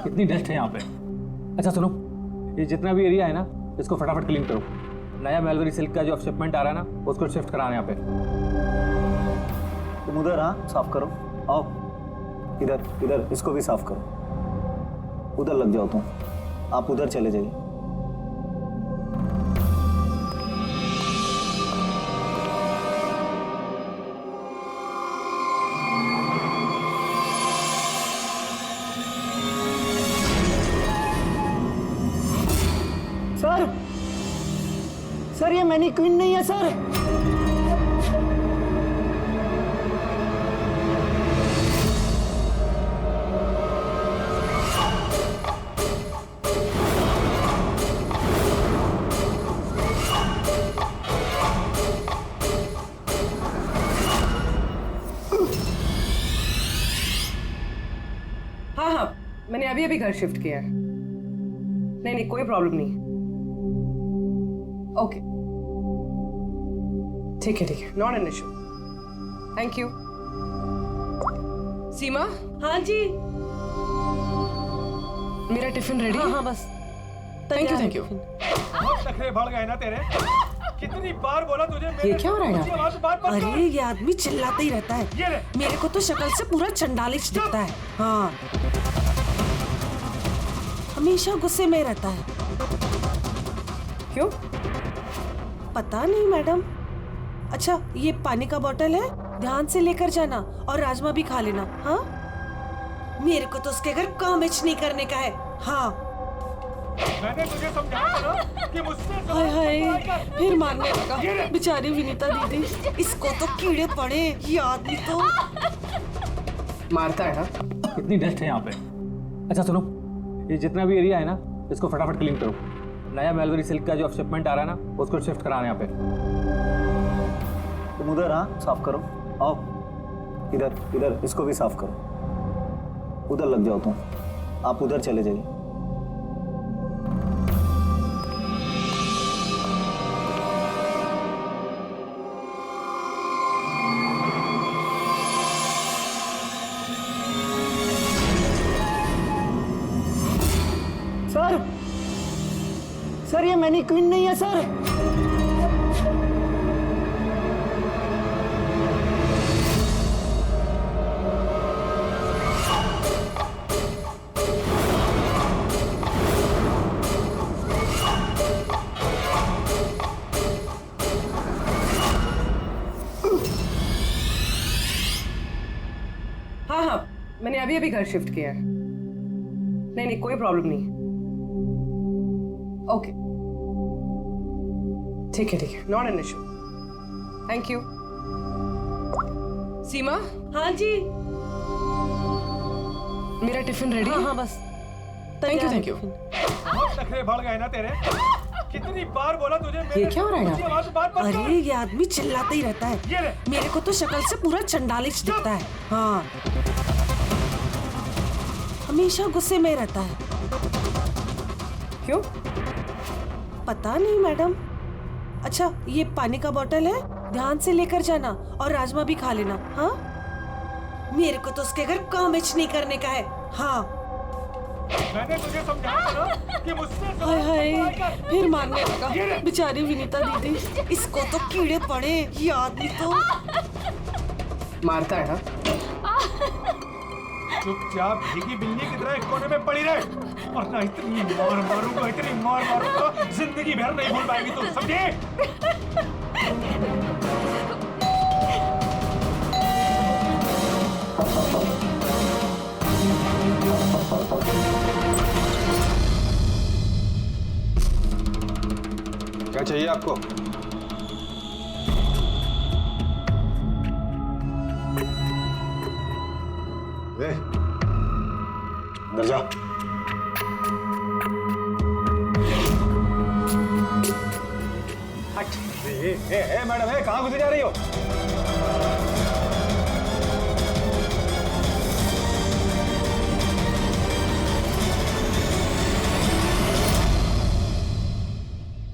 कितनी डस्ट है यहाँ पे। अच्छा सुनो, ये जितना भी एरिया है ना, इसको फटाफट क्लीन करो। नया मेलवरी सिल्क का जो शिपमेंट आ रहा है ना, उसको शिफ्ट कराना यहाँ पे। तुम उधर, हाँ साफ करो। आओ इधर, इधर इसको भी साफ करो। उधर लग जाओ तुम, आप उधर चले जाइए। सर, सर ये मैनीक्वीन नहीं है सर। हाँ हाँ, मैंने अभी अभी घर शिफ्ट किया है। नहीं नहीं, कोई प्रॉब्लम नहीं। ओके ठीक है, not an issue. Thank you. Seema. हाँ जी। मेरा टिफिन रेडी? हाँ बस। Thank you. बहुत नखरे बढ़ गए ना तेरे। कितनी बार बोला तुझे? ये क्या हो रहा है यहाँ पे? अरे ये आदमी चिल्लाता ही रहता है। मेरे को तो शक्ल से पूरा चंडालिश दिखता है। हाँ, हमेशा गुस्से में रहता है। क्यों? पता नहीं मैडम। अच्छा ये पानी का बोतल है, ध्यान से लेकर जाना और राजमा भी खा लेना। हाँ, मेरे को तो उसके घर काम नहीं करने का है। हाँ मैंने तुझे समझाया ना कि मुझसे हाय हाय, फिर मारने लगा बेचारी विनीता दीदी। इसको तो कीड़े पड़े, ये आदमी तो मारता है ना। कितनी डस्ट है यहाँ पे। अच्छा सुनो, ये जितना भी एरिया है ना, इसको फटाफट क्लीन करो। नया मेलवरी सिल्क का जो शिपमेंट आ रहा है ना, उसको शिफ्ट कराना यहाँ पे। तुम उधर, हाँ साफ करो। आओ इधर, इधर इसको भी साफ करो। उधर लग जाओ तुम, आप उधर चले जाइए। सर, सर ये मैनीक्वीन नहीं है सर। हाँ हाँ, मैंने अभी अभी घर शिफ्ट किया है। नहीं नहीं, कोई प्रॉब्लम नहीं। ओके ठीक है, not an issue. Thank you. Seema. हाँ जी। मेरा टिफिन रेडी? हाँ बस। Thank you. बहुत नखरे बढ़ गए ना तेरे। कितनी बार बोला तुझे? ये क्या हो रहा है यहाँ पे? अरे ये आदमी चिल्लाता ही रहता है। मेरे को तो शक्ल से पूरा चंडालिश दिखता है। हाँ, हमेशा गुस्से में रहता है। क्यों? पता नहीं मैडम। अच्छा ये पानी का बोतल है, ध्यान से लेकर जाना और राजमा भी खा लेना। हाँ, मेरे को तो उसके घर काम नहीं करने का है। हाँ मैंने तुझे समझाया ना कि मुझसे हाय हाय, फिर मारने लगा बेचारी विनीता दीदी। इसको तो कीड़े पड़े, ये आदमी तो मारता है ना। चुपचाप भीगी बिल्ली की तरह एक कोने में पड़ी रहे, वरना इतनी मार मारूंगा, इतनी मार मारूंगा, जिंदगी भर नहीं भूल पाएगी तुम, समझे? क्या चाहिए आपको? अंदर जा। हट। मैडम, कहाँ घुसे जा रही हो?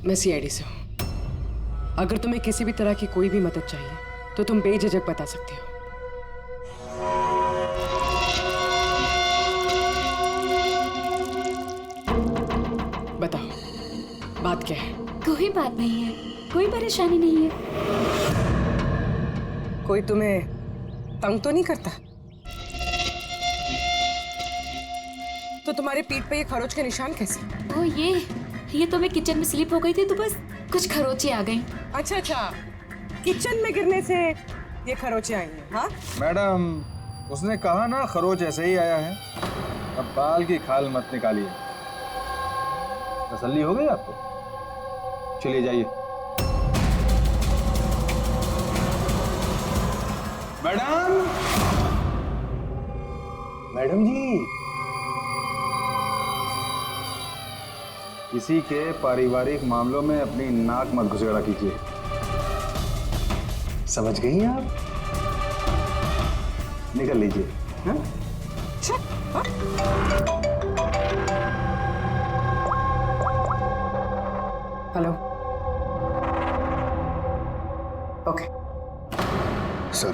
मैं सीआईडी से हूँ। अगर तुम्हें किसी भी तरह की कोई भी मदद चाहिए तो तुम बेझिझक बता सकती हो। बात क्या है? कोई बात नहीं है, कोई परेशानी नहीं है। कोई तुम्हें तंग तो नहीं करता? तो तुम्हारी पीठ पे ये खरोच के निशान कैसे? ओ ये तो मैं किचन में स्लिप हो गई थी तो बस कुछ खरोचे आ गई। अच्छा अच्छा, किचन में गिरने से ये खरोचे आई हैं, हाँ? मैडम, उसने कहा ना खरोच ऐसे ही आया है। अब बाल की खाल मत निकालिए। तसल्ली हो गई आपको? चलिए जाइए। मैडम, मैडम जी, किसी के पारिवारिक मामलों में अपनी नाक मत घुसेड़ा कीजिए। समझ गई आप? निकल लीजिए। हाँ? हेलो। ओके। सर,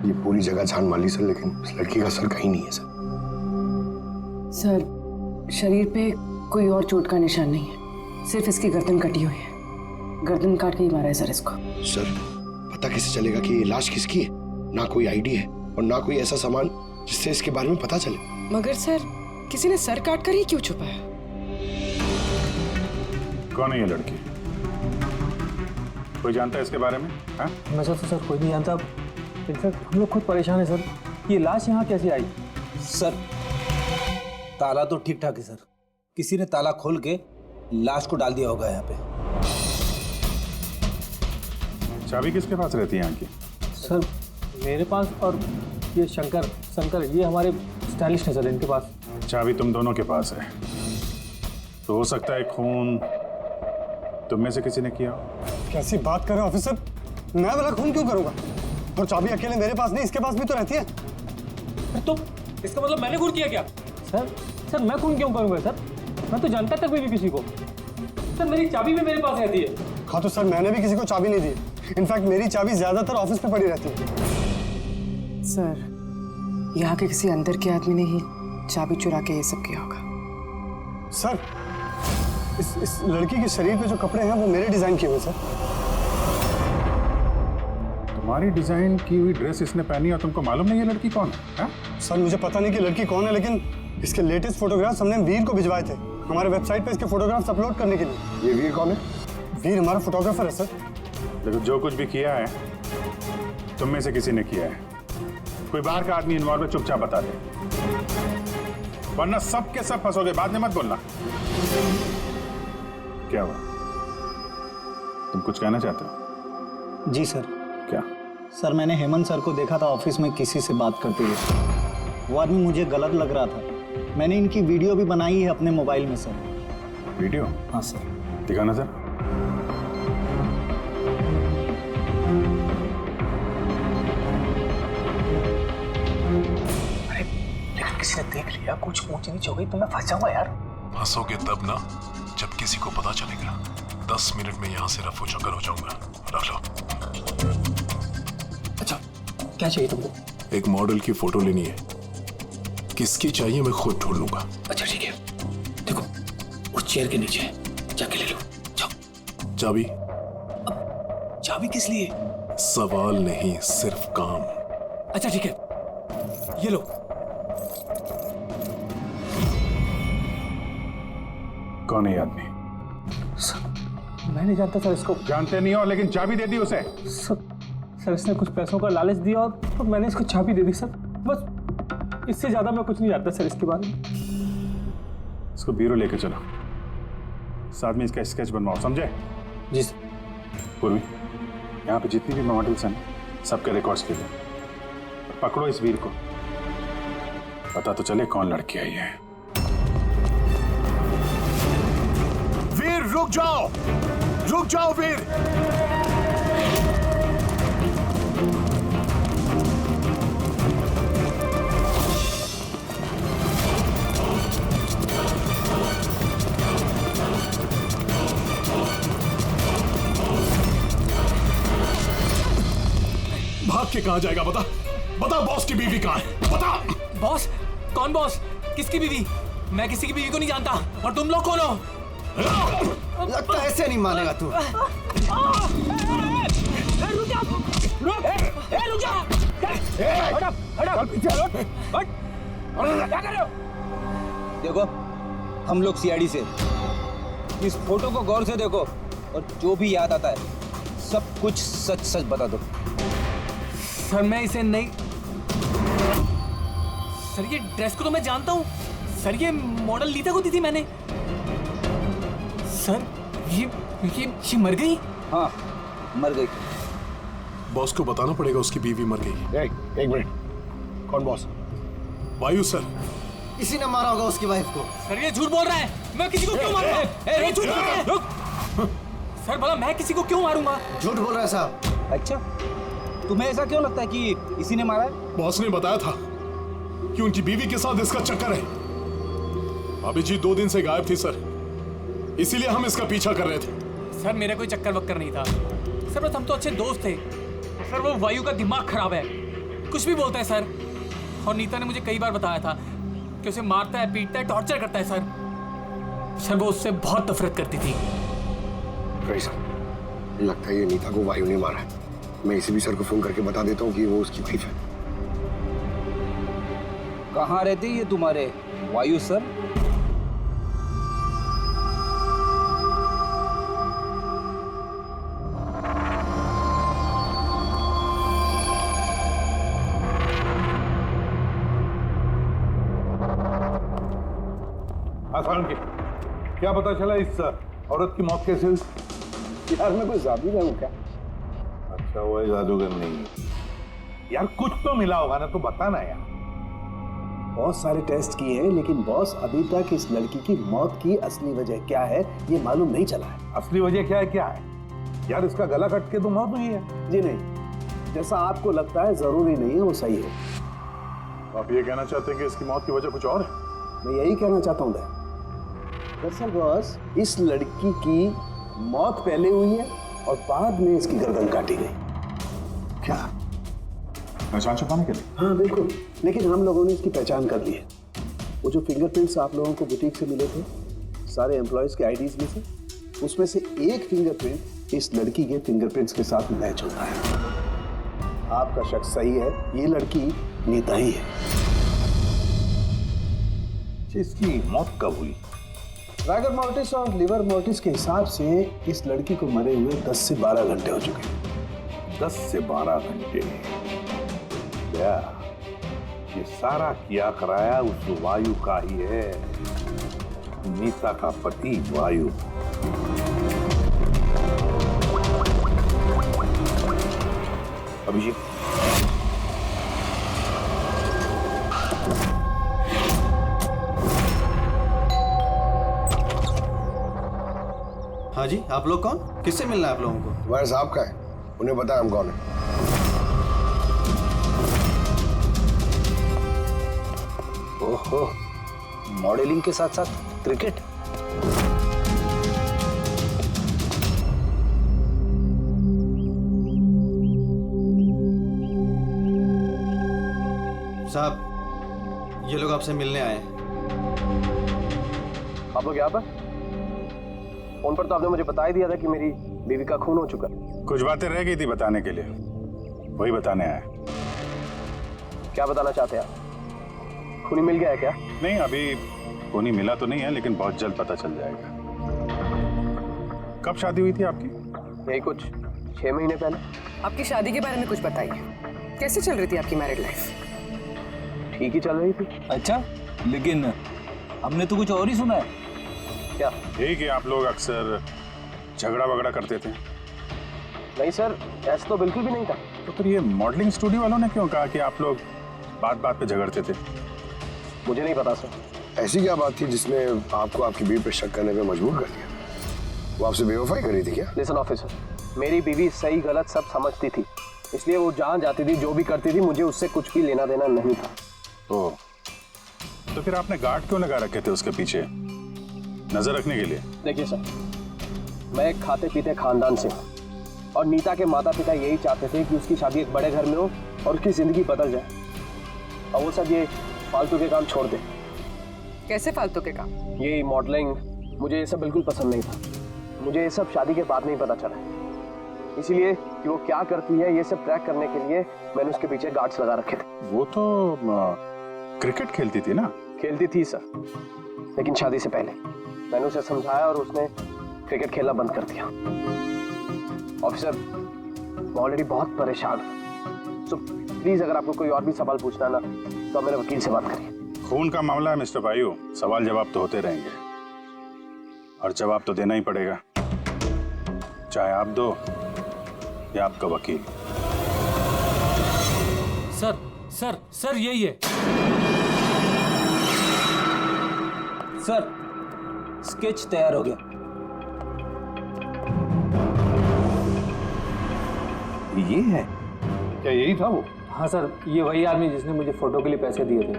ये पूरी जगह छान मार ली सर, लेकिन इस लड़की का सर कहीं नहीं है सर। सर, शरीर पे कोई और चोट का निशान नहीं है, सिर्फ इसकी गर्दन कटी हुई है। गर्दन काट के ही मारा है सर इसको। सर, पता कैसे चलेगा कि ये लाश किसकी है? ना कोई आईडी है और ना कोई ऐसा सामान जिससे इसके बारे में पता चले। मगर सर, किसी ने सर काट कर ही क्यों छुपाया? कौन है ये लड़की? कोई जानता है इसके बारे में? हाँ? मैं तो सर कोई नहीं जानता। इनफैक्ट हम लोग खुद परेशान है सर, ये लाश यहाँ कैसे आई? सर, ताला तो ठीक ठाक है सर, किसी ने ताला खोल के लाश को डाल दिया होगा यहाँ पे। चाबी किसके पास रहती है यहाँ की? सर मेरे पास, और ये शंकर ये हमारे स्टाइलिस्ट है सर, इनके पास। चाबी तुम दोनों के पास है, तो हो सकता है खून तुम में से किसी ने किया। कैसी बात कर रहे हो ऑफिसर? मैं वाला खून क्यों करूंगा? और चाबी अकेले मेरे पास नहीं, इसके पास भी तो रहती है। तो इसका मतलब मैंने खून किया क्या? सर मैं खून क्यों करूंगा सर? मैं तो जानता तक भी किसी को। सर मेरी चाबी भी मेरे पास रहती है। हाँ तो सर, मैंने भी किसी को चाबी नहीं दी। इनफैक्ट मेरी चाबी ज्यादातर ऑफिस पे पड़ी रहती है। सर, यहाँ के किसी अंदर के आदमी ने ही चाबी चुरा के ये सब किया होगा। सर, इस लड़की के शरीर पे जो कपड़े हैं वो मेरे डिजाइन किए हुए सर। तुम्हारी डिजाइन की हुई ड्रेस इसने पहनी और तुमको मालूम नहीं ये लड़की कौन है? सर मुझे पता नहीं कि लड़की कौन है, लेकिन इसके लेटेस्ट फोटोग्राफ्स हमने वीर को भिजवाए थे हमारे वेबसाइट पे इसके फोटोग्राफ्स अपलोड करने के लिए। ये वीर कौन है? वीर हमारा फोटोग्राफर है सर। लेकिन जो कुछ भी किया है तुम में से किसी ने किया है। कोई बाहर का आदमी इन्वॉल्व है, चुपचाप बता दे, वरना सब के सब फंसोगे। बाद में मत बोलना। क्या हुआ? तुम कुछ कहना चाहते हो? जी सर। क्या? सर मैंने हेमंत सर को देखा था ऑफिस में किसी से बात करते हुए। वो आदमी मुझे गलत लग रहा था। मैंने इनकी वीडियो भी बनाई है अपने मोबाइल में सर। वीडियो? हाँ सर। दिखाना सर। लेकिन किसी ने देख लिया, कुछ ऊंच नीच हो गई तो मैं फंस जाऊंगा यार। फंसोगे तब ना जब किसी को पता चलेगा। 10 मिनट में यहाँ से रफू चक्कर हो जाऊंगा। रख लो। अच्छा, क्या चाहिए तुमको? एक मॉडल की फोटो लेनी है। किसकी चाहिए मैं खुद ढूंढ लूंगा। अच्छा ठीक है, देखो उस चेयर के नीचे जाके ले लो। जाओ। चाबी? चाबी किस लिए? सवाल नहीं, सिर्फ काम। अच्छा ठीक है, ये लो। कौन है ये आदमी? मैं नहीं जानता सर इसको। जानते नहीं हो, लेकिन चाबी दे दी उसे। सर इसने कुछ पैसों का लालच दिया और मैंने इसको चाबी दे दी सर। बस इससे ज्यादा मैं कुछ नहीं जानता सर इसके बारे में। इसको ब्यूरो लेके चलो, साथ में इसका स्केच बनवाओ, समझे? जी सर। पूर्वी, यहाँ पे जितनी भी मॉडल्स हैं सबके रिकॉर्ड्स के लिए पकड़ो इस वीर को। पता तो चले कौन लड़की आई है। वीर रुक जाओ, रुक जाओ वीर। भाग के कहाँ जाएगा? बता बता, बॉस की बीवी कहाँ है? बता। बॉस? कौन बॉस? किसकी बीवी? मैं किसी की बीवी को नहीं जानता। और तुम लोग कौन हो? लगता है ऐसे नहीं मानेगा तू। देखो, हम लोग सीआईडी से, इस फोटो को गौर से देखो और जो भी याद आता है सब कुछ सच सच बता दो। सर मैं इसे नहीं, सर ये ड्रेस को तो मैं जानता हूँ सर, ये मॉडल नीता को दी थी मैंने। सर ये मर गई? हाँ, मर गई। बॉस को बताना पड़ेगा उसकी बीवी मर गई। एक मिनट, कौन बॉस? वायु सर। किसी ने मारा होगा उसकी वाइफ को। सर ये झूठ बोल रहा है, मैं किसी को क्यों मारूंगा? ये झूठ बोल रहा है। रुक। सर भला मैं किसी को क्यों मारूंगा? झूठ बोल रहा है साहब। अच्छा, तुम्हें ऐसा क्यों लगता है कि इसी ने मारा है? बॉस ने बताया था कि उनकी बीवी के साथ इसका चक्कर है। भाभी जी 2 दिन से गायब थी सर, इसीलिए हम इसका पीछा कर रहे थे। सर मेरा कोई चक्कर वक्कर नहीं था सर, बस हम तो अच्छे दोस्त थे सर। वो वायु का दिमाग खराब है, कुछ भी बोलता है सर। और नीता ने मुझे कई बार बताया था कि उसे मारता है, पीटता है, टॉर्चर करता है सर। सर वो उससे बहुत नफरत करती थी। सर लगता है ये नीता को वायु ने मारा है। मैं इसी भी सर को फोन करके बता देता हूँ कि वो उसकी वाइफ है। कहाँ रहते ये तुम्हारे वायु सर? आसान की क्या पता चला इस औरत की मौत कैसे हुई? यार मैं कोई जादूगर हूँ क्या? अच्छा वो जादूगर नहीं यार, कुछ तो मिला होगा ना, तो बताना यार। बहुत सारे टेस्ट किए हैं लेकिन बॉस अभी तक इस लड़की की मौत की असली वजह क्या है ये मालूम नहीं चला है। असली वजह क्या है यार? इसका गला कट के तो मौत हुई है। जी नहीं, जैसा आपको लगता है जरूरी नहीं है वो सही हो। आप ये कहना चाहते हैं कि इसकी मौत की वजह कुछ और है? मैं यही कहना चाहता हूँ दरअसल बॉस, इस लड़की की मौत पहले हुई है और बाद में इसकी गर्दन काटी गई। क्या पहचान छुपाने के लिए? हाँ बिल्कुल, लेकिन हम लोगों ने इसकी पहचान कर ली है। वो जो फिंगरप्रिंट्स आप लोगों को बुटीक से मिले थे सारे एम्प्लॉयज के आईडीज में से, उसमें से एक फिंगरप्रिंट इस लड़की के फिंगरप्रिंट्स के साथ मैच होता है। आपका शक सही है, ये लड़की नीता ही है। इसकी मौत कब हुई? रागर मोर्टिस और लिवर मोर्टिस के हिसाब से इस लड़की को मरे हुए 10 से 12 घंटे हो चुके हैं। 10 से 12 घंटे? क्या ये सारा किया कराया उस वायु का ही है, नीता का पति वायु। अभिषेक हाँ जी, आप लोग कौन? किससे मिलना है आप लोगों को? तुम्हारे साहब का है, उन्हें पता है हम कौन है। ओहो, मॉडलिंग के साथ साथ क्रिकेट। साहब ये लोग आपसे मिलने आए हैं। आप लोग यहाँ पर? फोन पर तो आपने मुझे बता ही दिया था कि मेरी बीवी का खून हो चुका। कुछ बातें रह गई थी बताने के लिए, वही बताने आया। क्या बताना चाहते हैं आप? खूनी मिल गया है क्या? नहीं, अभी खूनी मिला तो नहीं है, लेकिन बहुत जल्द पता चल जाएगा। कब शादी हुई थी आपकी? यही कुछ 6 महीने पहले। आपकी शादी के बारे में कुछ बताइए, कैसे चल रही थी आपकी मैरिड लाइफ? ठीक ही चल रही थी। अच्छा, लेकिन हमने तो कुछ और ही सुना है। क्या? यही कि आप लोग अक्सर झगड़ा वगड़ा करते थे। नहीं सर, ऐसा तो बिल्कुल भी नहीं था। तो फिर ये मॉडलिंग स्टूडियो वालों ने क्यों कहा कि आप लोग बात बात पे झगड़ते थे? मुझे नहीं पता सर। ऐसी क्या बात थी जिसने आपको आपकी बीवी पे शक करने पे मजबूर कर दिया? वो आपसे बेवफाई कर रही थी क्या? लिसन ऑफिसर, मेरी बीवी सही गलत सब समझती थी, इसलिए वो जहाँ जाती थी जो भी करती थी मुझे उससे कुछ भी लेना देना नहीं था। तो फिर आपने गार्ड क्यों लगा रखे थे उसके पीछे, नजर रखने के लिए? देखिए सर, मैं एक खाते पीते खानदान से हूँ और नीता के माता पिता यही चाहते थे कि उसकी शादी एक बड़े घर में हो और उसकी जिंदगी बदल जाए, और वो सब ये फालतू के काम छोड़ दे। कैसे फालतू के काम? यही मॉडलिंग मुझे ये सब बिल्कुल पसंद नहीं था। मुझे ये सब शादी के बाद नहीं पता चला, इसीलिए कि वो क्या करती है ये सब ट्रैक करने के लिए मैंने उसके पीछे गार्ड्स लगा रखे थे। वो तो क्रिकेट खेलती थी ना? खेलती थी सर, लेकिन शादी से पहले मैंने उसे समझाया और उसने क्रिकेट खेलना बंद कर दिया। ऑफिसर, मैं ऑलरेडी बहुत परेशान हूँ, सो प्लीज अगर आपको कोई और भी सवाल पूछना ना तो आप मेरे वकील से बात करिए। खून का मामला है मिस्टर वायु, सवाल जवाब तो होते रहेंगे और जवाब तो देना ही पड़ेगा, चाहे आप दो या आपका वकील। सर सर सर यही है सर, स्केच तैयार हो गया। ये है क्या? यही था वो? हाँ सर, ये वही आदमी जिसने मुझे फोटो के लिए पैसे दिए थे।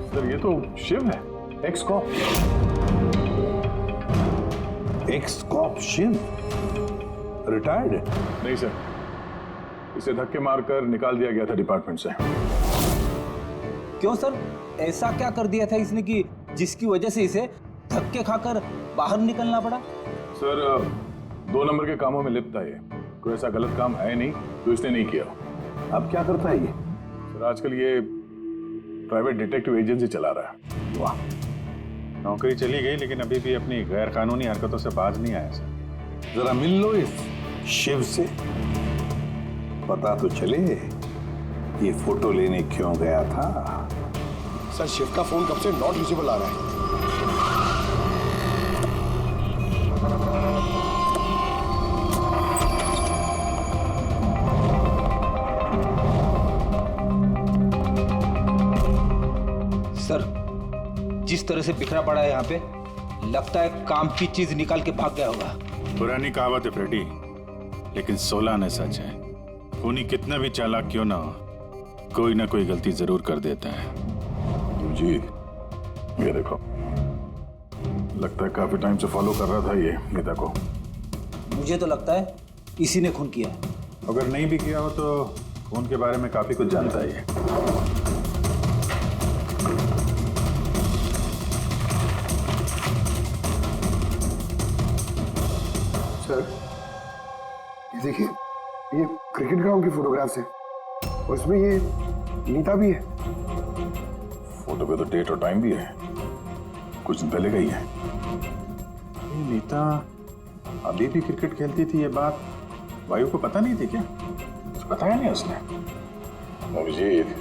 सर ये तो शिव है, ex cop. Ex cop Shiv retired है? नहीं सर, इसे धक्के मारकर निकाल दिया गया था डिपार्टमेंट से। क्यों सर, ऐसा क्या कर दिया था इसने कि जिसकी वजह से इसे धक्के खाकर बाहर निकलना पड़ा? सर 2 नंबर के कामों में लिप्त है ये, कोई ऐसा गलत काम है नहीं जो इसने नहीं किया। अब क्या करता है ये? सर आजकल ये प्राइवेट डिटेक्टिव एजेंसी चला रहा है। वाह, नौकरी चली गई लेकिन अभी भी अपनी गैर कानूनी हरकतों से बाज नहीं आया सर। जरा मिल लो इस शिव से, पता तो चले ये फोटो लेने क्यों गया था। सर शिव का फोन कब से नॉट रीचेबल आ रहा है। सर, जिस तरह से बिखरा पड़ा है यहाँ पे, लगता है काम की चीज निकाल के भाग गया होगा। पुरानी कहावत है फ्रेडी, लेकिन 16 ने सच है। खूनी कितना भी चालाक क्यों ना हो, कोई ना कोई गलती जरूर कर देता है। जी ये देखो, लगता है काफी टाइम से फॉलो कर रहा था ये नीता को। मुझे तो लगता है इसी ने खून किया है। अगर नहीं भी किया हो तो खून के बारे में काफी कुछ जानता है ये। सर ये देखिए, ये क्रिकेट ग्राउंड की फोटोग्राफ्स है और इसमें ये नीता भी है। फोटो पे तो डेट और टाइम भी है, कुछ दिन पहले गई है। ये नीता अभी भी क्रिकेट खेलती थी, ये बात वायु को पता नहीं थी क्या? कुछ बताया नहीं उसने? अभिजीत,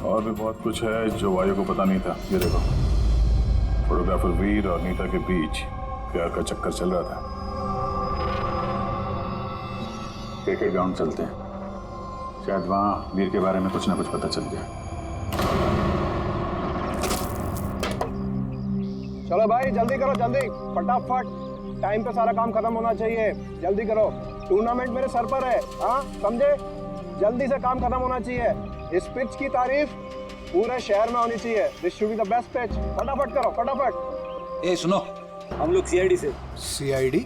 और भी बहुत कुछ है जो वायु को पता नहीं था। ये देखो, फोटोग्राफर वीर और नीता के बीच प्यार का चक्कर चल रहा था। क्रिकेट ग्राउंड चलते हैं, शायद वहां वीर के बारे में कुछ ना कुछ पता चल गया। चलो भाई जल्दी करो, जल्दी फटाफट, टाइम पे सारा काम खत्म होना चाहिए। जल्दी करो, टूर्नामेंट मेरे सर पर है, हाँ समझे? जल्दी से काम खत्म होना चाहिए। इस पिच की तारीफ पूरे शहर में होनी चाहिए। This should be the best pitch. फटाफट करो, फटाफट। ए सुनो, हम लोग सीआईडी से। सीआईडी?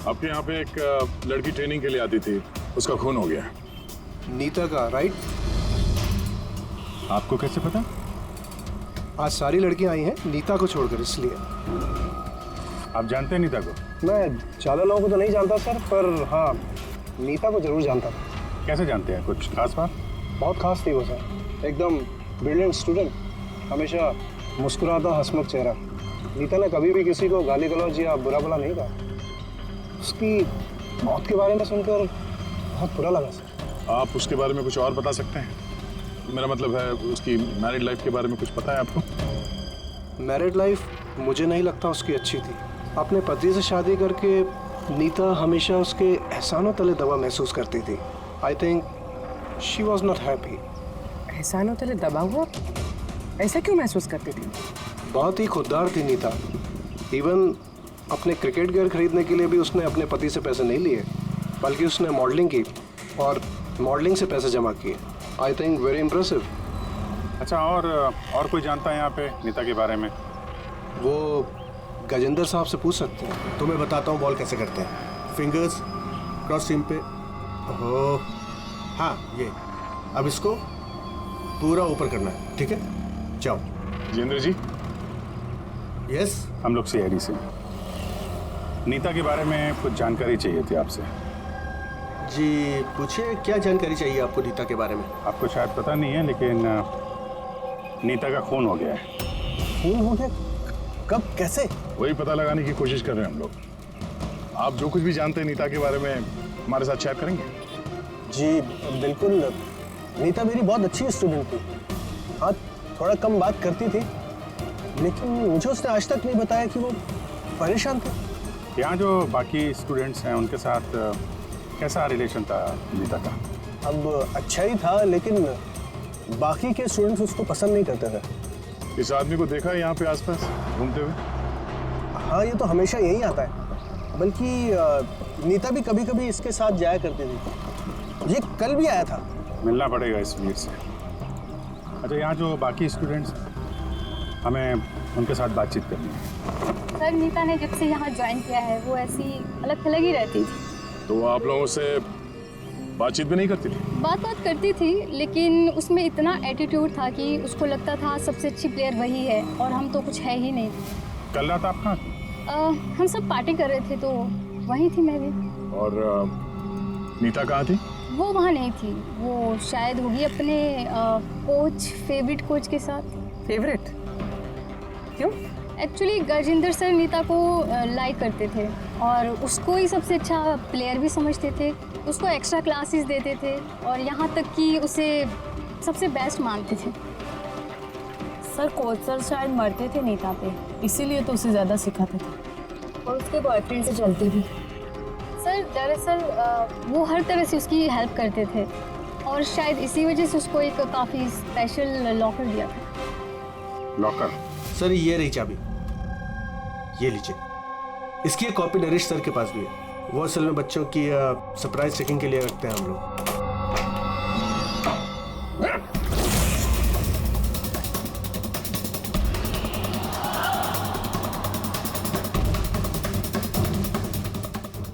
आपके यहाँ पे एक लड़की ट्रेनिंग के लिए आती थी, उसका खून हो गया। नीता का, राइट? आपको कैसे पता? आज सारी लड़कियां आई हैं नीता को छोड़कर, इसलिए। आप जानते हैं नीता को? मैं ज्यादा लोगों को तो नहीं जानता सर, पर हाँ नीता को जरूर जानता था। कैसे जानते हैं? कुछ खास बात? बहुत खास थी वो सर, एकदम ब्रिलियंट स्टूडेंट, हमेशा मुस्कुराता हंसमुख चेहरा। नीता ने कभी भी किसी को गाली गलौज या बुरा भला नहीं कहा। उसकी मौत के बारे में सुनकर बहुत बुरा लगा सर। आप उसके बारे में कुछ और बता सकते हैं? मेरा मतलब है उसकी मैरिड लाइफ के बारे में कुछ पता है आपको? मैरिड लाइफ मुझे नहीं लगता उसकी अच्छी थी। अपने पति से शादी करके नीता हमेशा उसके एहसानों तले दबा महसूस करती थी। I think she was not happy. एहसानों तले दबा हुआ? ऐसा क्यों महसूस करती थी? बहुत ही खुददार थी नीता। इवन अपने क्रिकेट गियर खरीदने के लिए भी उसने अपने पति से पैसे नहीं लिए, बल्कि उसने मॉडलिंग की और मॉडलिंग से पैसे जमा किए। I think very impressive. अच्छा, और कोई जानता है यहाँ पे नीता के बारे में? वो गजेंद्र साहब से पूछ सकते हैं। तो मैं बताता हूँ बॉल कैसे करते हैं। फिंगर्स क्रॉस सीम पे, ओहो हाँ ये, अब इसको पूरा ऊपर करना है, ठीक है? जाओ। जितेंद्र जी। यस। हम लोग सीआईडी से नीता के बारे में कुछ जानकारी चाहिए थी आपसे। जी पूछिए, क्या जानकारी चाहिए आपको नीता के बारे में? आपको शायद पता नहीं है, लेकिन नीता का खून हो गया है। खून हो गया? कब, कैसे? वही पता लगाने की कोशिश कर रहे हैं हम लोग। आप जो कुछ भी जानते हैं नीता के बारे में हमारे साथ शेयर करेंगे? जी बिल्कुल। नीता मेरी बहुत अच्छी स्टूडेंट थी। हाँ, थोड़ा कम बात करती थी, लेकिन मुझे उसने आज तक नहीं बताया कि वो परेशान थे। यहाँ जो बाकी स्टूडेंट्स हैं उनके साथ कैसा रिलेशन था नीता का? अब अच्छा ही था, लेकिन बाकी के स्टूडेंट्स उसको पसंद नहीं करते थे। इस आदमी को देखा है यहाँ पे आसपास घूमते हुए? हाँ, ये तो हमेशा यही आता है। बल्कि नीता भी कभी कभी इसके साथ जाया करती थी। ये कल भी आया था। मिलना पड़ेगा इस वीर से। अच्छा, यहाँ जो बाकी स्टूडेंट्स, हमें उनके साथ बातचीत करनी है। सर, नीता ने जब से यहाँ ज्वाइन किया है वो ऐसी अलग थलग ही रहती थी। तो आप लोगों से बातचीत भी नहीं करती थी? बात करती थी, लेकिन उसमें इतना एटीट्यूड था कि उसको लगता था सबसे अच्छी प्लेयर वही है और हम तो कुछ है ही नहीं। कल रात आप कहाँ थी? हम सब पार्टी कर रहे थे तो वहीं थी मैं भी। और नीता कहाँ थी? वो वहाँ नहीं थी। वो शायद होगी अपने कोच, फेवरेट कोच के साथ। फेवरेट? क्यों? एक्चुअली गजेंद्र सर नीता को लाइक करते थे और उसको ही सबसे अच्छा प्लेयर भी समझते थे। उसको एक्स्ट्रा क्लासेस देते थे और यहाँ तक कि उसे सबसे बेस्ट मानते थे। सर, कोच सर शायद मरते थे नीता पे, इसीलिए तो उसे ज़्यादा सिखाते थे और उसके बॉयफ्रेंड से चलती भी। सर, दरअसल वो हर तरह से उसकी हेल्प करते थे और शायद इसी वजह से उसको एक काफ़ी स्पेशल लॉकर दिया था। लॉकर? सर, ये रही चाबी, ये लीजिए। इसकी एक कॉपी नरेश सर के पास भी है। वो असल में बच्चों की सरप्राइज चेकिंग के लिए रखते हैं हम लोग।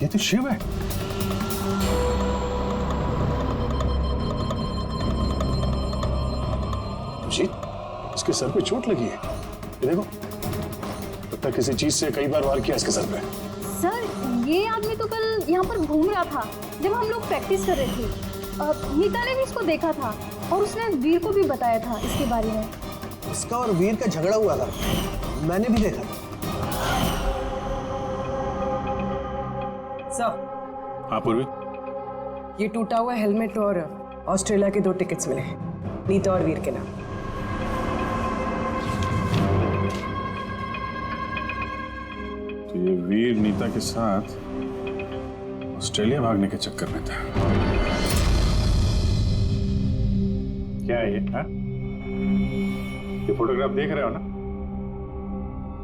ये तो शिव है। जी, इसके सर पे चोट लगी है। ये देखो, लगता है किसी चीज से कई बार वार किया इसके सर पे। सर, ये आदमी तो कल यहाँ पर घूम रहा था जब हम लोग प्रैक्टिस कर रहे थे। नीता ने भी इसको देखा था और उसने वीर को भी बताया था इसके बारे में। इसका और वीर का झगड़ा हुआ था, मैंने भी देखा। सर, हाँ पूर्वी, ये टूटा हुआ हेलमेट और ऑस्ट्रेलिया के 2 टिकट्स मिले हैं, नीता और वीर के नाम। तो ये वीर नीता के साथ ऑस्ट्रेलिया भागने के चक्कर में था। क्या है ये? हाँ? ये फोटोग्राफ देख रहे हो ना?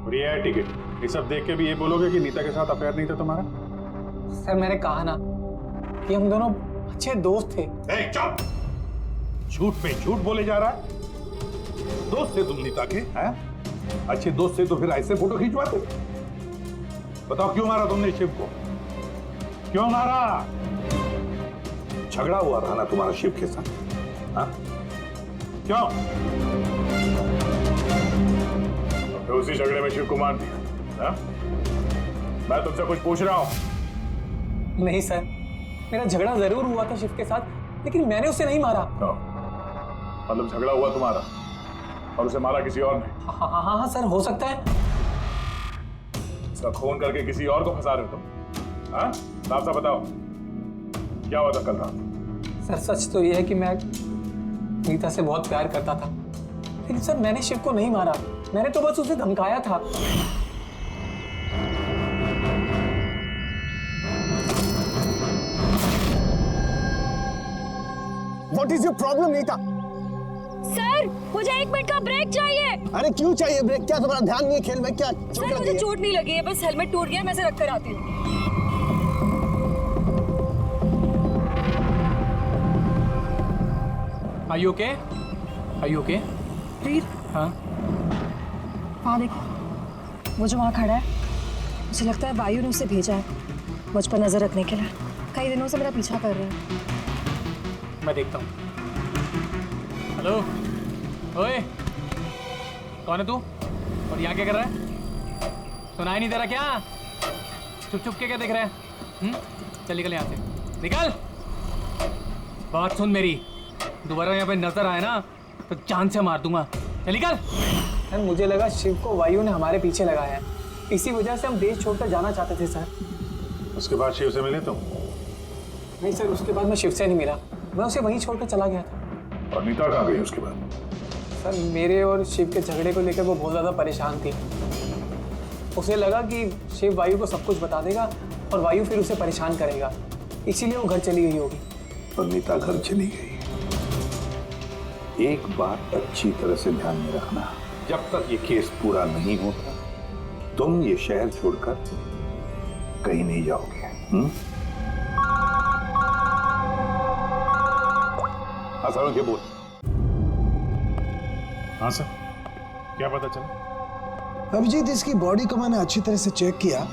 और ये है टिकट। ये सब देख के भी ये बोलोगे कि नीता के साथ अफेयर नहीं था तुम्हारा? सर, मैंने कहा ना कि हम दोनों अच्छे दोस्त थे। चुप! झूठ पे झूठ बोले जा रहा है। दोस्त थे तुम नीता के? हैं? अच्छे दोस्त थे तो फिर ऐसे फोटो खिंचवाते? बताओ, क्यों मारा तुमने शिव को? क्यों मारा? झगड़ा हुआ था ना तुम्हारा शिव के साथ? हाँ? क्यों? तो उसी झगड़े में शिव को मार दिया। हाँ? मैं तुमसे कुछ पूछ रहा हूं। नहीं सर, मेरा झगड़ा जरूर हुआ था शिव के साथ, लेकिन मैंने उसे नहीं मारा। मतलब झगड़ा हुआ तुम्हारा और उसे मारा किसी और ने? हाँ सर, हो सकता है। इसका खून करके किसी और को फंसा रहे हो तुम? हाँ? साफ साफ बताओ, क्या हुआ था कल रात? सर, सच तो यह है कि मैं नीता से बहुत प्यार करता था, लेकिन सर मैंने शिव को नहीं मारा। मैंने तो बस उसे धमकाया था। What is your problem, Nita? Sir, मुझे 1 मिनट का ब्रेक चाहिए। अरे क्यों चाहिए ब्रेक? क्या तुम्हारा ध्यान नहीं है खेल में? क्या सर, मुझे चोट नहीं लगी है, बस हेलमेट टूट गया, मैं इसे रख कर आती हूँ। Are you okay? Are you okay? वीर, हाँ? हाँ देखो, वो जो वहाँ खड़ा है, मुझे लगता है वायु ने उसे भेजा है मुझ पर नजर रखने के लिए। कई दिनों से मेरा पीछा कर रहा है। मैं देखता हूँ। हेलो, ओए, कौन है तू और यहाँ क्या कर रहा है? सुनाई नहीं दे रहा क्या? चुप चुप के क्या देख रहा है? चल निकल यहाँ से, निकल। बात सुन मेरी, दोबारा यहाँ पे नजर आए ना तो जान से मार दूंगा। चल निकल। सर मुझे लगा शिव को वायु ने हमारे पीछे लगाया है, इसी वजह से हम देश छोड़कर जाना चाहते थे सर। उसके बाद शिव से मिले तुम? नहीं सर, उसके बाद मैं शिव से नहीं मिला, मैं उसे वहीं छोड़कर चला गया था। और नीता कहाँ गई उसके बाद? सर मेरे और शिव के झगड़े को लेकर वो बहुत ज़्यादा परेशान थी। उसे लगा कि शिव वायु को सब कुछ बता देगा और वायु फिर उसे परेशान करेगा, इसीलिए वो घर चली गई होगी। और नीता घर चली गई। एक बात अच्छी तरह से ध्यान में रखना, जब तक ये केस पूरा नहीं होता तुम ये शहर छोड़कर कहीं नहीं जाओगे। हाँ सर, ये बोल। हाँ सर, क्या पता चला? अभिजीत, इसकी बॉडी को मैंने अच्छी तरह से चेक किया।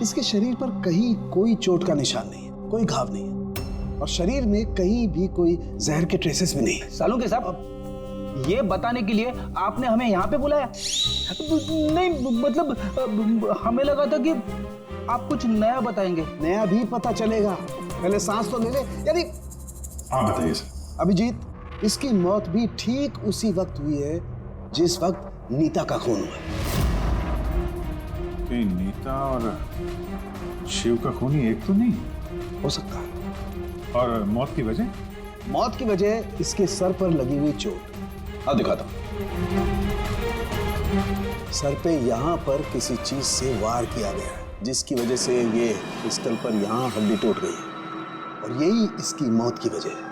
इसके शरीर पर कहीं कोई चोट का निशान नहीं है, कोई घाव नहीं है, और शरीर में कहीं भी कोई जहर के ट्रेसेस भी नहीं है। सालुंके साहब, ये बताने के लिए आपने हमें यहाँ पे बुलाया? नहीं मतलब हमें लगा था कि आप कुछ नया बताएंगे। नया भी पता चलेगा, पहले सांस तो ले ले। यानी हाँ बताइए सर। अभिजीत, इसकी मौत भी ठीक उसी वक्त हुई है जिस वक्त नीता का खून हुआ। नीता और शिव का खूनी एक तो नहीं हो सकता है। और मौत की वजह? मौत की वजह इसके सर पर लगी हुई चोट। हाँ दिखाता। सर पे यहाँ पर किसी चीज से वार किया गया है, जिसकी वजह से ये स्कल पर यहाँ हड्डी टूट गई है, और यही इसकी मौत की वजह है।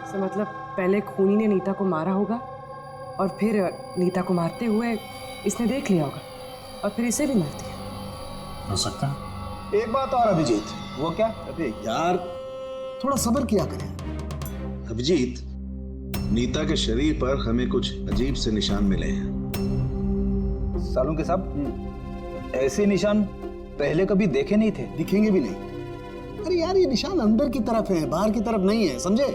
तो मतलब पहले खूनी ने नीता को मारा होगा और फिर नीता को मारते हुए इसने देख लिया होगा और फिर इसे भी मार दिया। हो सकता है। एक बात और अभिजीत। वो क्या? अबे यार, थोड़ा सब्र किया करें। अभिजीत, नीता के शरीर पर हमें कुछ अजीब से निशान मिले हैं। सालुंके साहब, ऐसे निशान पहले कभी देखे नहीं थे। दिखेंगे भी नहीं। अरे यार, ये निशान अंदर की तरफ है, बाहर की तरफ नहीं है, समझे?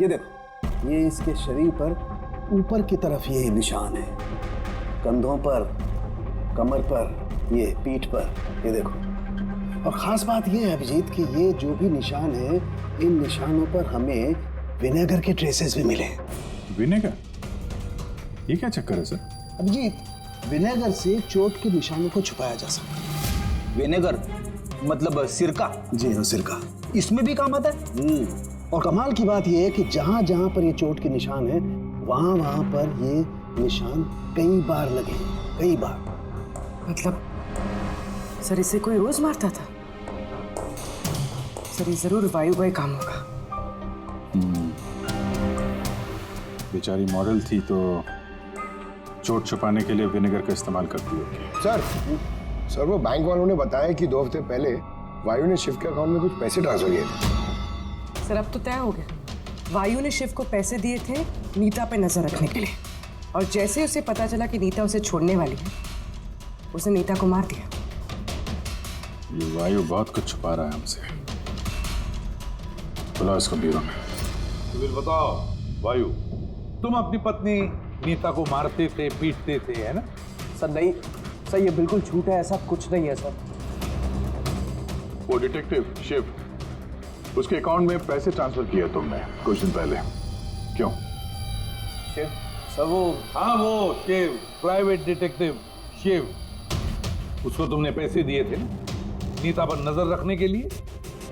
ये देखो, ये इसके शरीर पर ऊपर की तरफ ये निशान है, कंधों पर, कमर पर, ये पीठ पर, ये देखो। और खास बात ये है अभिजीत कि ये जो भी निशान है, इन निशानों पर हमें विनेगर के ट्रेसेस भी मिले। विनेगर? ये क्या चक्कर है सर? अभिजीत, विनेगर से चोट के निशानों को छुपाया जा सकता है। विनेगर मतलब सिरका? जी हाँ, सिरका इसमें भी काम आता है। और कमाल की बात यह है कि जहां जहां पर ये चोट के निशान है, वहां वहां पर ये निशान कई बार लगे, कई बार। मतलब सर इसे कोई रोज मारता था? सर ये जरूर वायु का ही काम होगा। बेचारी मॉडल थी तो चोट छुपाने के लिए विनेगर का इस्तेमाल करती होगी। सर वो बैंक वालों ने बताया कि 2 हफ्ते पहले वायु ने शिव के अकाउंट में कुछ पैसे ट्रांसफर किए थे। सर अब तो तय हो गया, वायु ने शिव को पैसे दिए थे नीता पे नजर रखने के लिए, और जैसे ही उसे पता चला कि नीता उसे छोड़ने वाली है, उसने नीता को मार दिया। ये वायु बहुत कुछ छुपा रहा है हमसे। बुलाओ इसको ब्यूरो में। तो फिर बताओ वायु, तुम अपनी पत्नी नीता को मारते थे, पीटते थे, है ना? सर नहीं सर, ये बिल्कुल झूठ है, ऐसा कुछ नहीं है सर। वो डिटेक्टिव शिव, उसके अकाउंट में पैसे ट्रांसफर किए तुमने कुछ दिन पहले, क्यों? शिव सर वो, हाँ वो शिव, प्राइवेट डिटेक्टिव शिव, उसको तुमने पैसे दिए थे नीता पर नजर रखने के लिए,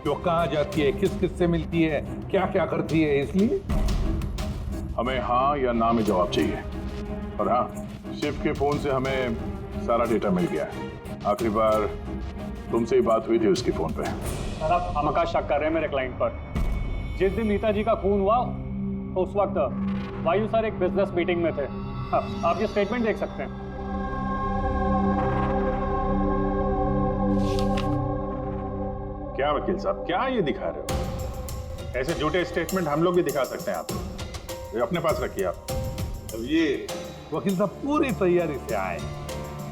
जो कहाँ जाती है, किस किस से मिलती है, क्या क्या करती है, इसलिए हमें हाँ या ना में जवाब चाहिए। और हाँ, शिव के फोन से हमें सारा डेटा मिल गया है। आखिरी बार तुमसे ही बात हुई थी उसके फोन पे। सर आप हमका शक कर रहे हैं मेरे क्लाइंट पर। जिस दिन नीता जी का खून हुआ तो उस वक्त वायु सर एक बिजनेस मीटिंग में थे। हाँ, आप ये स्टेटमेंट देख सकते हैं। क्या वकील साहब, क्या ये दिखा रहे हो? ऐसे झूठे स्टेटमेंट हम लोग भी दिखा सकते हैं आपको, ये अपने पास रखिए आप। अब ये वकील साहब पूरी तैयारी से आए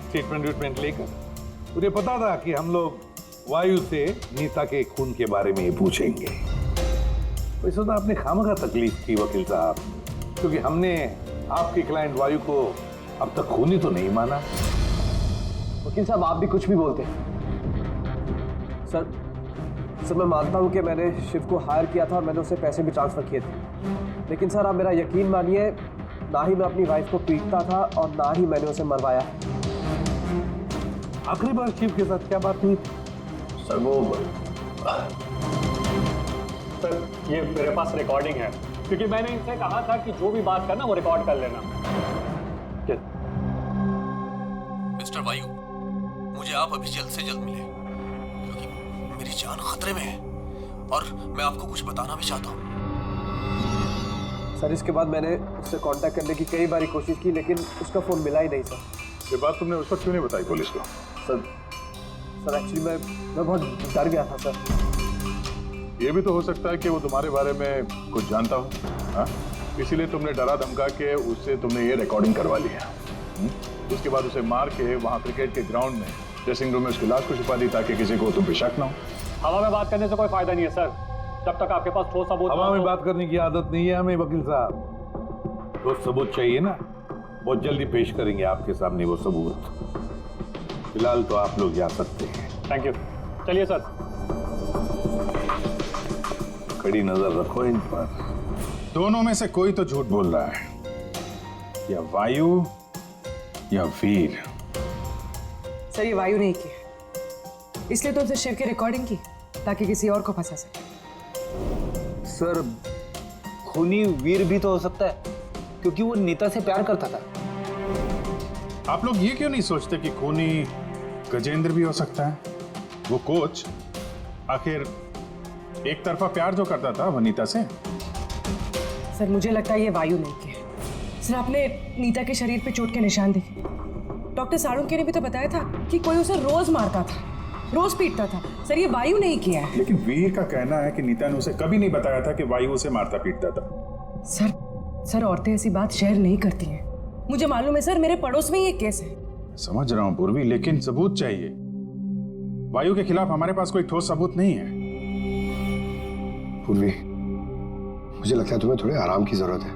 स्टेटमेंट लेकर। उन्हें पता था कि हम लोग वायु से नीता के खून के बारे में पूछेंगे। वैसे तो आपने खामखा तकलीफ की वकील साहब, क्योंकि हमने आपकी क्लाइंट वायु को अब तक खूनी तो नहीं माना। वकील साहब आप भी कुछ भी बोलते हैं। सर मैं मानता हूं कि मैंने शिव को हायर किया था और मैंने उसे पैसे भी ट्रांसफर किए थे, लेकिन सर आप मेरा यकीन मानिए, ना ही मैं अपनी वाइफ को पीटता था और ना ही मैंने उसे मरवाया। आखिरी बार शिव के साथ क्या बात हुई? सर ये मेरे पास रिकॉर्डिंग है, क्योंकि मैंने इनसे कहा था कि जो भी बात करना वो रिकॉर्ड कर लेना। मिस्टर वायु, मुझे आप अभी जल्द से जल्द मिले, क्योंकि मेरी जान खतरे में है और मैं आपको कुछ बताना भी चाहता हूँ। सर इसके बाद मैंने उससे कांटेक्ट करने की कई बार कोशिश की, लेकिन उसका फोन मिला ही नहीं सर। ये बात तुमने उस वक्त क्यों नहीं बताई पुलिस को? सर एक्चुअली मैं बहुत डर गया था सर। ये भी तो हो सकता है कि वो तुम्हारे बारे में कुछ जानता हो, हाँ? इसीलिए तुमने डरा धमका के उससे तुमने ये रिकॉर्डिंग करवा लिया। उसके बाद उसे मार के वहाँ क्रिकेट के ग्राउंड में ड्रेसिंग रूम में उसकी लाश को छुपा दी ताकि किसी को तुम पे शक ना हो। हवा में बात करने से कोई फायदा नहीं है सर, जब तक आपके पास ठोस सबूत। हवा में बात करने की आदत नहीं है हमें वकील साहब। ठोस सबूत चाहिए ना, बहुत जल्दी पेश करेंगे आपके सामने वो सबूत। फिलहाल तो आप लोग जा सकते हैं। थैंक यू, चलिए सर। कड़ी नजर रखो इन पर। दोनों में से कोई तो झूठ बोल रहा है, या वायु या वीर। सर ये वायु नहीं किया, इसलिए तो उसे शिव की रिकॉर्डिंग की ताकि किसी और को फंसा सके। सर खूनी वीर भी तो हो सकता है, क्योंकि वो नीता से प्यार करता था। आप लोग ये क्यों नहीं सोचते कि खूनी गजेंद्र भी हो सकता है? वो कोच आखिर एक तरफा प्यार जो करता था वनीता से। सर मुझे लगता है ये वायु नहीं किया। सर आपने नीता के शरीर पे चोट के निशान देखे। डॉक्टर साळुंखे ने भी तो बताया था कि कोई उसे रोज मारता था, रोज पीटता था। सर ये वायु नहीं किया है। लेकिन वीर का कहना है कि नीता ने उसे कभी नहीं बताया था कि वायु उसे मारता पीटता था। सर औरतें ऐसी बात शेयर नहीं करती हैं। मुझे मालूम है सर, मेरे पड़ोस में ये केस है। समझ रहा हूं पूर्वी, लेकिन सबूत चाहिए। वायु के खिलाफ हमारे पास कोई ठोस सबूत नहीं है। पूर्वी, मुझे लगता है तुम्हें थोड़े आराम की जरूरत है।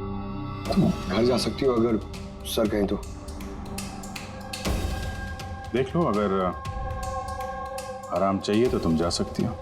तुम घर जा सकती हो अगर सर कहें तो। देख लो, अगर आराम चाहिए तो तुम जा सकती हो।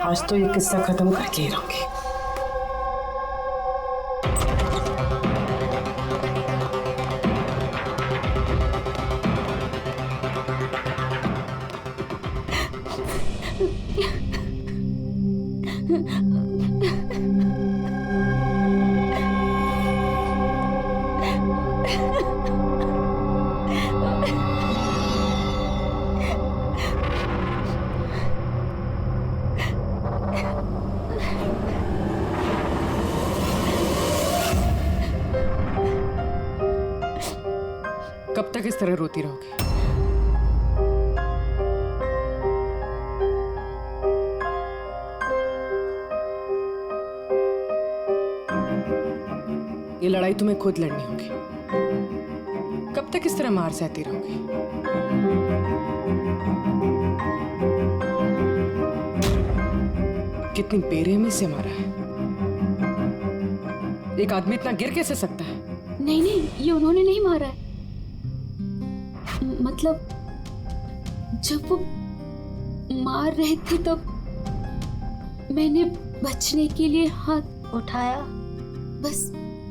आज तो ये किस्सा खत्म करके ही रहूंगी। कब तक इस तरह रोती रहोगी? ये लड़ाई तुम्हें खुद लड़नी होगी। कब तक इस तरह मार सहती रहोगी? कितनी बेरहमी से मारा है। एक आदमी इतना गिर कैसे सकता है? नहीं, ये उन्होंने नहीं मारा है। मतलब जब वो मार रहे थे तब मैंने बचने के लिए हाथ उठाया, बस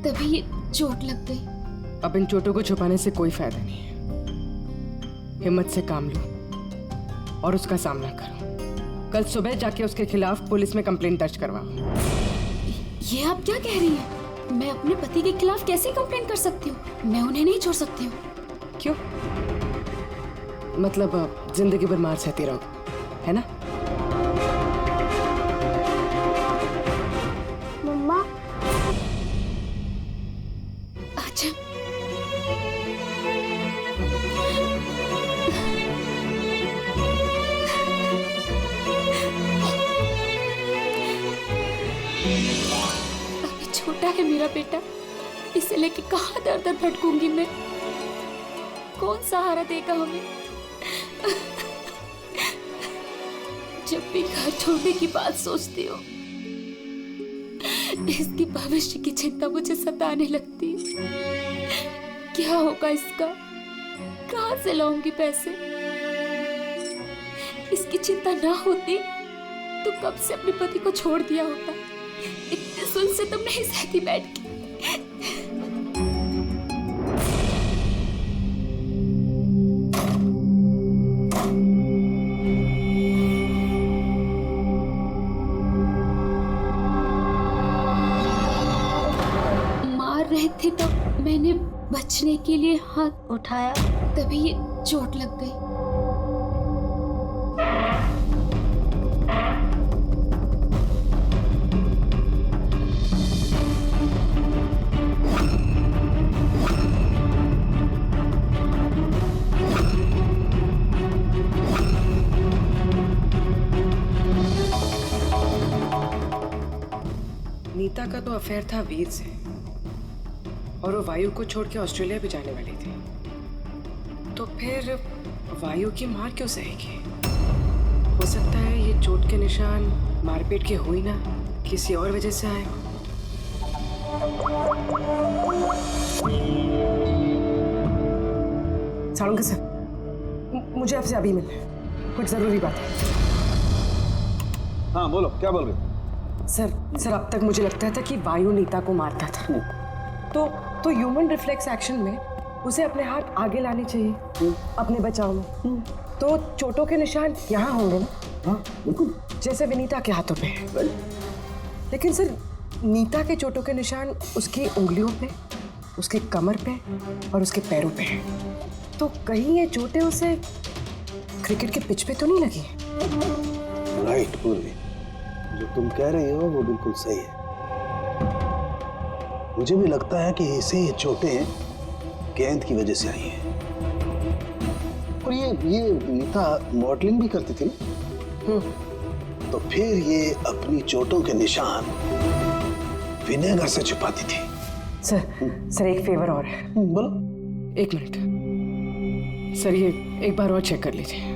तभी ये चोट लग गई। अब इन चोटों को छुपाने से कोई फायदा नहीं है। हिम्मत से काम लो और उसका सामना करो। कल सुबह जाके उसके खिलाफ पुलिस में कंप्लेंट दर्ज करवाओ। ये आप क्या कह रही हैं? मैं अपने पति के खिलाफ कैसे कंप्लेंट कर सकती हूँ? मैं उन्हें नहीं छोड़ सकती हूँ। क्यों? मतलब जिंदगी भर मार सहती रहो, है ना? मम्मा अच्छा अभी छोटा है मेरा बेटा, इसे लेके कहाँ दर दर भटकूंगी मैं? कौन सहारा देगा हमें? जब भी घर छोड़ने की बात सोचती हूँ, इसकी भविष्य की चिंता मुझे सताने लगती है। क्या होगा इसका? कहाँ से लाऊंगी पैसे? इसकी चिंता ना होती तो कब से अपने पति को छोड़ दिया होता। इतने सुन से तुम नहीं सहती बैठ के। रहे थे तो मैंने बचने के लिए हाथ उठाया, तभी ये चोट लग गई। नीता का तो अफेयर था वीर से, और वो वायु को छोड़ के ऑस्ट्रेलिया भी जाने वाली थी। तो फिर वायु की मार क्यों सहेगी? हो सकता है ये चोट के निशान मारपीट के हुई ना, किसी और वजह से आए हो। सालुंके सर, मुझे आपसे अभी मिलना है, कुछ जरूरी बात है। हाँ बोलो, क्या बोल रहे? सर अब तक मुझे लगता था कि वायु नीता को मारता था, तो ह्यूमन रिफ्लेक्स एक्शन में उसे अपने हाथ आगे लाने चाहिए अपने बचाव में। तो चोटों के निशान यहाँ होंगे ना? हाँ बिल्कुल, जैसे विनीता के हाथों पे है। लेकिन सर नीता के चोटों के निशान उसकी उंगलियों पे, उसके कमर पे और उसके पैरों पे है। तो कहीं ये चोटें उसे क्रिकेट के पिच पे तो नहीं लगी? राइट पूर्वी, जो तुम कह रही हो वो बिल्कुल सही है। मुझे भी लगता है कि इसे ये चोटें गेंद की वजह से आई हैं। और ये नीता मॉडलिंग भी करती थी ना, तो फिर ये अपनी चोटों के निशान विनेगर से छुपाती थी। सर एक फेवर और है। बोलो। 1 मिनट सर, ये एक बार और चेक कर लीजिए।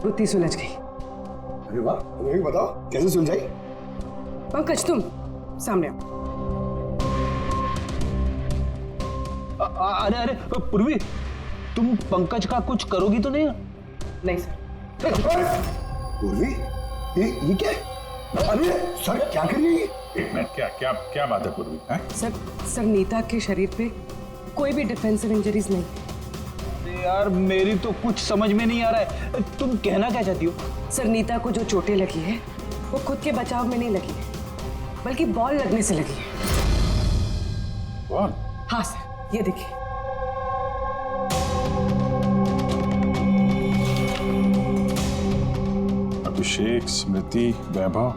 गुत्ती सुलझ गई। अरे वाह, तुम्हें भी बताओ कैसे सुलझाई? पंकज तुम सामने अरे अरे पूर्वी, तुम पंकज का कुछ करोगी तो नहीं? नहीं सर। पूर्वी, ये क्या? अरे सर क्या कर रही है? एक मिनट, क्या बात है पूर्वी? सर नीता के शरीर पे कोई भी डिफेंसिव इंजरीज नहीं। यार मेरी तो कुछ समझ में नहीं आ रहा है, तुम कहना क्या चाहती हो? सर नीता को जो चोटें लगी है वो खुद के बचाव में नहीं लगी है, बल्कि बॉल लगने से लगी है। बॉल? हाँ सर, ये देखिए। अभिषेक, स्मृति, वैभव,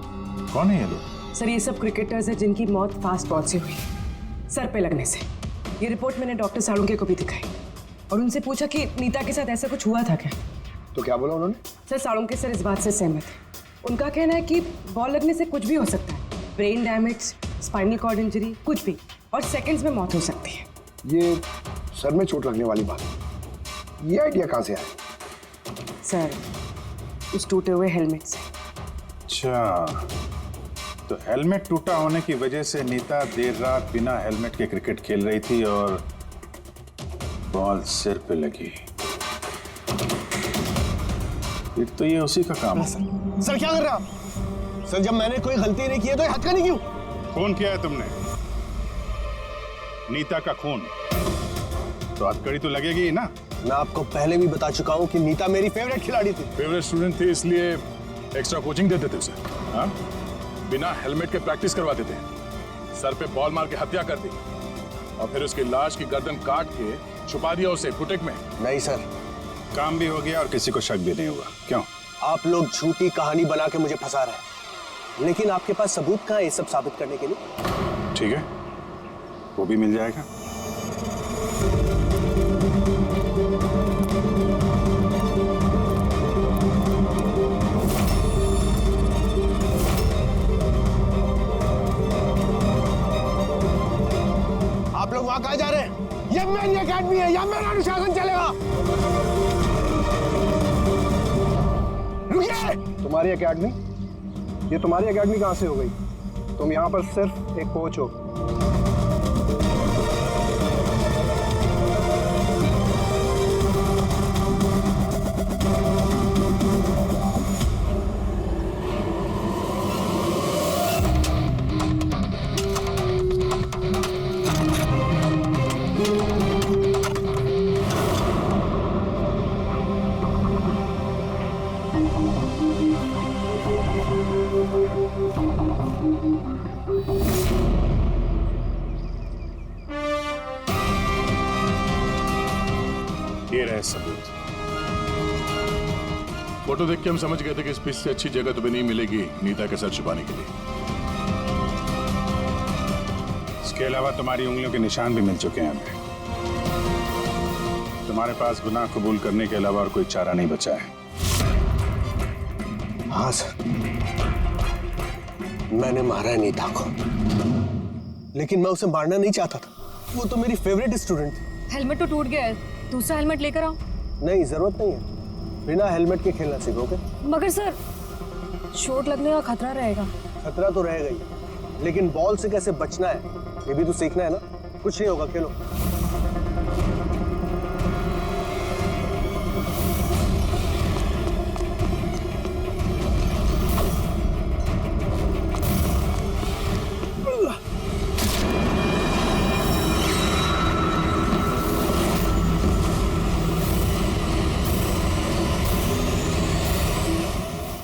कौन है ये लोग? सर ये सब क्रिकेटर्स हैं जिनकी मौत फास्ट बॉल से हुई, सर पे लगने से। ये रिपोर्ट मैंने डॉक्टर सालुंके को भी दिखाई और उनसे पूछा कि नीता के साथ ऐसा कुछ हुआ था क्या। तो क्या बोला उन्होंने? सर सालुंके सर इस बात से सहमत है। उनका कहना है कि बॉल लगने से कुछ भी हो सकता है, brain damage, spinal cord injury, कुछ भी, और सेकंड्स में मौत हो सकती है। ये सर में चोट लगने वाली बात, ये आइडिया कहाँ से आया? सर उस टूटे हुए हेलमेट से। अच्छा, तो हेलमेट टूटा होने की वजह से नीता देर रात बिना हेलमेट के क्रिकेट खेल रही थी और बॉल सिर पे लगी। फिर तो ये उसी का काम है। सर क्या कर रहे हैं आप? सर जब मैंने कोई गलती नहीं की है तो ये हद का नहीं क्यों? खून किया है तुमने, नीता का खून, तो हथकड़ी तो लगेगी ही ना। मैं आपको पहले भी बता चुका हूँ कि नीता मेरी फेवरेट खिलाड़ी थी। फेवरेट स्टूडेंट थी इसलिए एक्स्ट्रा कोचिंग देते थे उसे, हाँ? बिना हेलमेट के प्रैक्टिस करवाते थे, सर पे बॉल मार के हत्या कर दी और फिर उसकी लाश की गर्दन काट के छुपा दिया उसे बुटीक में। नहीं सर, काम भी हो गया और किसी को शक भी नहीं हुआ। क्यों? आप लोग झूठी कहानी बना के मुझे फंसा रहे हैं, लेकिन आपके पास सबूत कहाँ है ये सब साबित करने के लिए? ठीक है, वो भी मिल जाएगा। आप लोग वहां कहाँ जा रहे हैं? ये मेरी एकेडमी है, यहाँ मेरा अनुशासन चलेगा। रुकिए! तुम्हारी एकेडमी? ये तुम्हारी एकेडमी कहाँ से हो गई? तुम यहाँ पर सिर्फ एक कोच हो। ये रहे सबूत। फोटो देख के हम समझ गए थे कि इस पिच से अच्छी जगह तुम्हें नहीं मिलेगी नीता के सर छुपाने के लिए। इसके अलावा तुम्हारी उंगलियों के निशान भी मिल चुके हैं हमें। तुम्हारे पास गुनाह कबूल करने के अलावा और कोई चारा नहीं बचा है। हाँ सर, मैंने मारा है नीता को, लेकिन मैं उसे मारना नहीं चाहता था। वो तो मेरी फेवरेट स्टूडेंट थी। हेलमेट तो टूट गया है, दूसरा हेलमेट लेकर आओ। नहीं, जरूरत नहीं है। बिना हेलमेट के खेलना सीखोगे। मगर सर, चोट लगने का खतरा रहेगा। खतरा तो रहेगा ही, लेकिन बॉल से कैसे बचना है ये भी तो सीखना है ना। कुछ नहीं होगा, खेलो।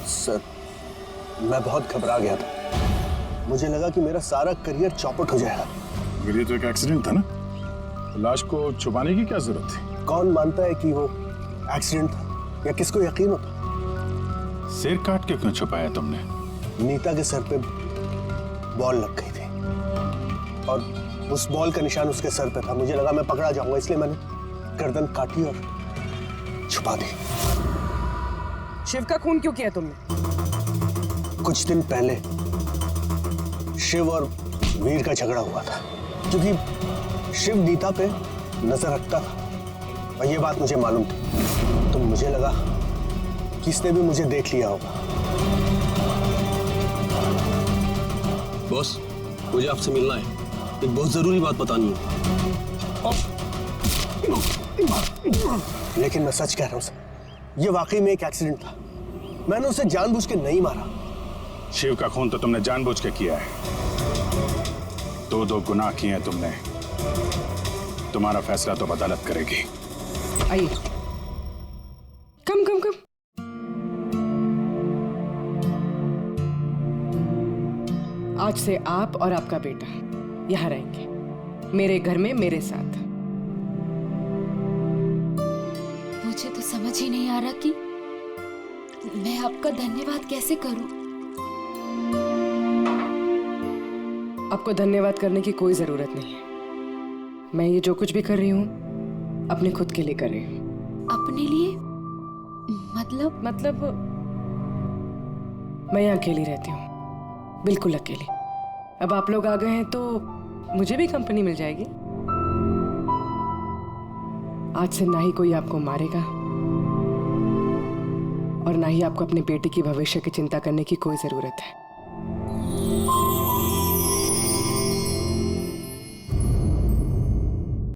सर, मैं बहुत घबरा गया था। मुझे लगा कि मेरा सारा करियर चौपट हो जाएगा। मगर ये तो एक एक्सीडेंट था ना, लाश को छुपाने की क्या जरूरत थी? कौन मानता है कि वो एक्सीडेंट था, या किसको यकीन होता? सिर काट के क्यों छुपाया तुमने? नीता के सर पे बॉल लग गई थी और उस बॉल का निशान उसके सर पे था। मुझे लगा मैं पकड़ा जाऊंगा, इसलिए मैंने गर्दन काटी और छुपा दी। शिव का खून क्यों किया तुमने? कुछ दिन पहले शिव और वीर का झगड़ा हुआ था, क्योंकि शिव नीता पे नजर रखता था और ये बात मुझे मालूम थी। तो मुझे लगा किसने भी मुझे देख लिया होगा। बॉस, मुझे आपसे मिलना है, एक बहुत जरूरी बात बतानी है। लेकिन मैं सच कह रहा हूं सर, ये वाकई में एक एक्सीडेंट था। मैंने उसे जानबूझ के नहीं मारा। शिव का खून तो तुमने जानबूझ के किया है। दो गुनाह किए हैं तुमने। तुम्हारा फैसला तो अदालत करेगी। आइए, कम कम कम। आज से आप और आपका बेटा यहाँ रहेंगे, मेरे घर में मेरे साथ। मुझे तो समझ ही नहीं आ रहा कि मैं आपका धन्यवाद कैसे करूं। आपको धन्यवाद करने की कोई जरूरत नहीं है। मैं ये जो कुछ भी कर रही हूँ अपने खुद के लिए कर रही हूँ। अपने लिए? मतलब मैं यहाँ अकेली रहती हूँ, बिल्कुल अकेली। अब आप लोग आ गए हैं तो मुझे भी कंपनी मिल जाएगी। आज से ना ही कोई आपको मारेगा और ना ही आपको अपने बेटे की भविष्य की चिंता करने की कोई जरूरत है।